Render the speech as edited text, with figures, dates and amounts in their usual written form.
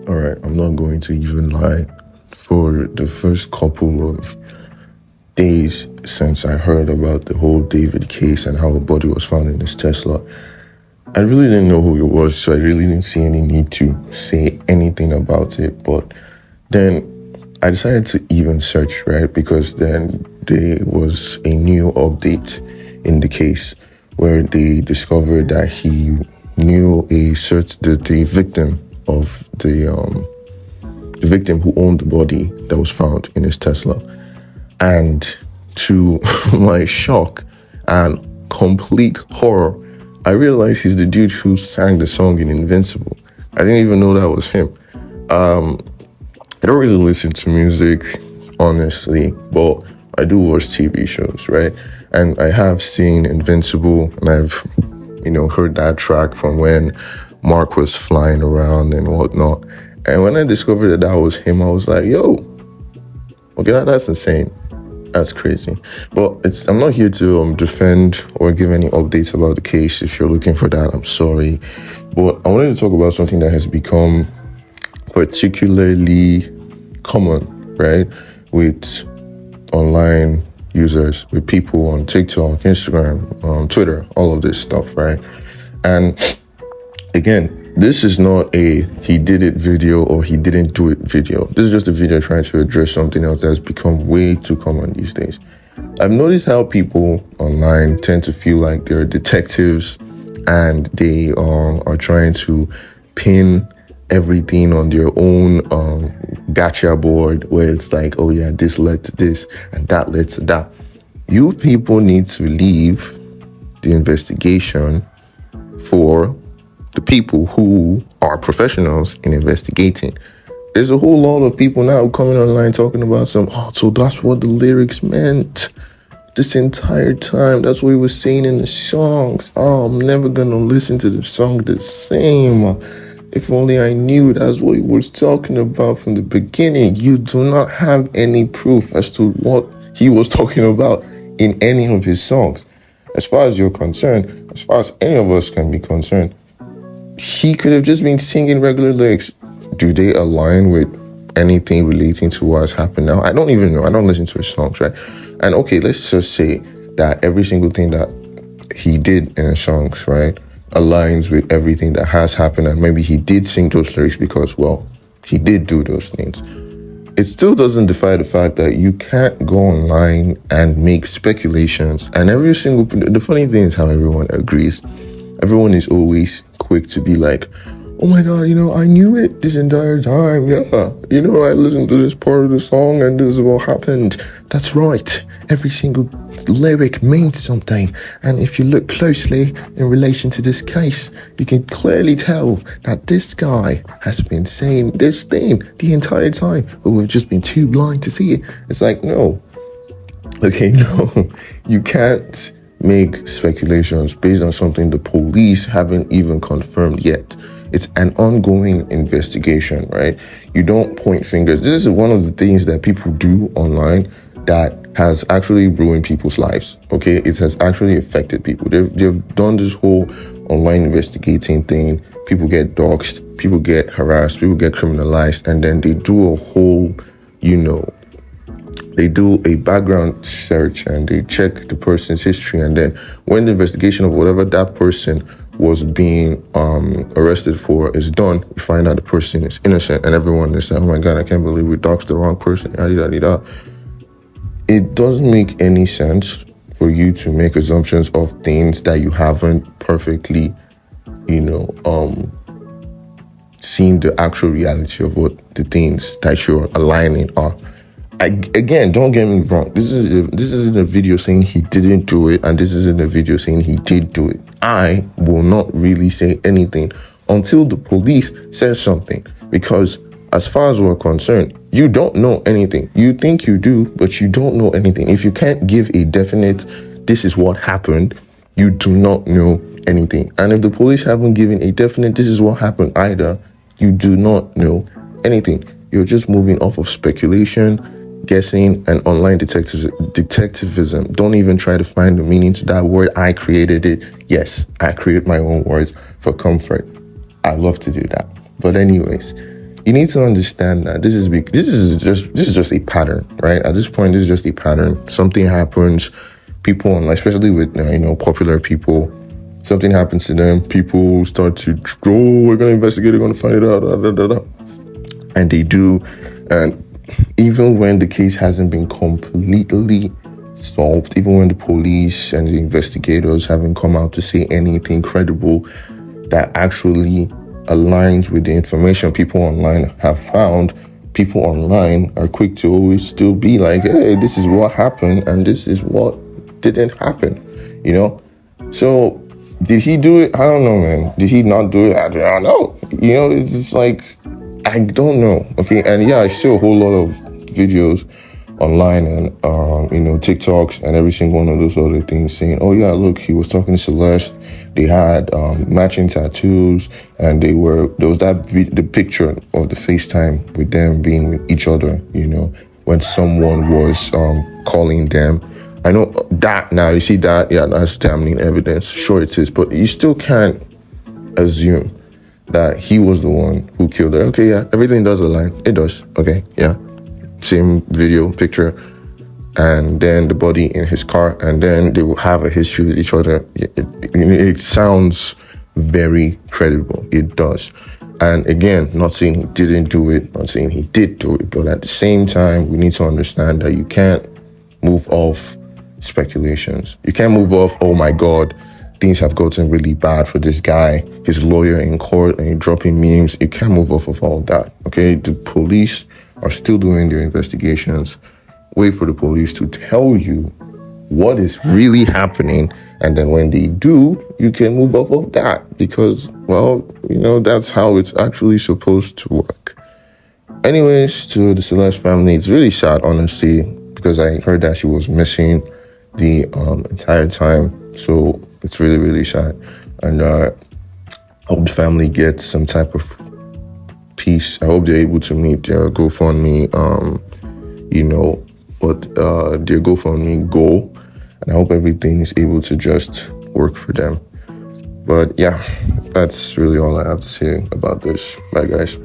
All right, I'm not going to even lie. For the first couple of days since I heard about the whole David case and how a body was found in his Tesla, I really didn't know who he was, so I really didn't see any need to say anything about it. But then I decided to even search, right? Because then there was a new update in the case where they discovered that he knew the victim of the victim who owned the body that was found in his Tesla. And to my shock and complete horror, I realized he's the dude who sang the song in Invincible. I didn't even know that was him. I don't really listen to music, honestly, but I do watch TV shows, right? And I have seen Invincible, and I've, heard that track from when Mark was flying around and whatnot. And when I discovered that was him, I was like, yo, okay, that's insane. That's crazy. But I'm not here to defend or give any updates about the case. If you're looking for that, I'm sorry. But I wanted to talk about something that has become particularly common, right, with online users, with people on TikTok, Instagram, Twitter, all of this stuff, right? And again, this is not a he did it video or he didn't do it video. This is just a video trying to address something else that's become way too common these days. I've noticed how people online tend to feel like they're detectives and they are trying to pin everything on their own gotcha board where it's like, oh yeah, this led to this and that led to that. You people need to leave the investigation for the people who are professionals in investigating. There's a whole lot of people now coming online talking about so that's what the lyrics meant this entire time. That's what he was saying in the songs. Oh, I'm never gonna listen to the song the same. If only I knew that's what he was talking about from the beginning. You do not have any proof as to what he was talking about in any of his songs. As far as you're concerned, as far as any of us can be concerned, he could have just been singing regular lyrics. Do they align with anything relating to what has happened now? I don't even know. I don't listen to his songs, right? And okay, let's just say that every single thing that he did in his songs, right, aligns with everything that has happened, and maybe he did sing those lyrics because, well, he did do those things. It still doesn't defy the fact that you can't go online and make speculations. And the funny thing is how everyone agrees. Everyone is always quick to be like, oh my God, I knew it this entire time. Yeah, I listened to this part of the song and this is what happened. That's right. Every single lyric means something. And if you look closely in relation to this case, you can clearly tell that this guy has been saying this thing the entire time, but we've just been too blind to see it. It's like, no. Okay, no, you can't make speculations based on something the police haven't even confirmed yet. It's an ongoing investigation, right? You don't point fingers. This is one of the things that people do online that has actually ruined people's lives, okay? It has actually affected people. They've done this whole online investigating thing. People get doxxed, people get harassed, people get criminalized, and then they do a whole, they do a background search and they check the person's history. And then when the investigation of whatever that person was being arrested for is done, you find out the person is innocent and everyone is like, oh my God, I can't believe we doxed the wrong person. It doesn't make any sense for you to make assumptions of things that you haven't perfectly, seen the actual reality of what the things that you're aligning are. Again, don't get me wrong. This isn't a video saying he didn't do it, and this isn't a video saying he did do it. I will not really say anything until the police says something, because as far as we're concerned, you don't know anything. You think you do, but you don't know anything. If you can't give a definite, this is what happened, you do not know anything. And if the police haven't given a definite, this is what happened either, you do not know anything. You're just moving off of speculation, guessing, and online detectivism. Don't even try to find the meaning to that word. I created it. Yes, I create my own words for comfort. I love to do that. But anyways, you need to understand that this is just a pattern, right? At this point, this is just a pattern. Something happens, people online, especially with popular people, something happens to them, people start to, we're gonna investigate, we're gonna find it out, and they do. And even when the case hasn't been completely solved, even when the police and the investigators haven't come out to say anything credible that actually aligns with the information people online have found, people online are quick to always still be like, hey, this is what happened and this is what didn't happen, So did he do it? I don't know, man. Did he not do it? I don't know. It's just like, I don't know. Okay. And yeah, I see a whole lot of videos online and TikToks and every single one of those other things saying, oh yeah, look, he was talking to Celeste, they had matching tattoos, and there was the picture of the FaceTime with them being with each other, when someone was calling them. I know that now, you see that, yeah, that's damning evidence, sure it is, but you still can't assume that he was the one who killed her. Okay, yeah, everything does align, it does, okay, yeah. Same video, picture, and then the body in his car, and then they will have a history with each other. It sounds very credible. It does. And again, not saying he didn't do it, not saying he did do it, but at the same time, we need to understand that you can't move off speculations. You can't move off, oh my God, things have gotten really bad for this guy, his lawyer in court, and dropping memes. You can't move off of all that, okay? The police are still doing their investigations. Wait for the police to tell you what is really happening, and then when they do, you can move off of that, because, well, that's how it's actually supposed to work. Anyways, to the Celeste family, it's really sad, honestly, because I heard that she was missing the entire time, so it's really, really sad, and I hope the family gets some type of peace. I hope they're able to meet their GoFundMe, their GoFundMe goal, and I hope everything is able to just work for them. But yeah, that's really all I have to say about this. Bye, guys.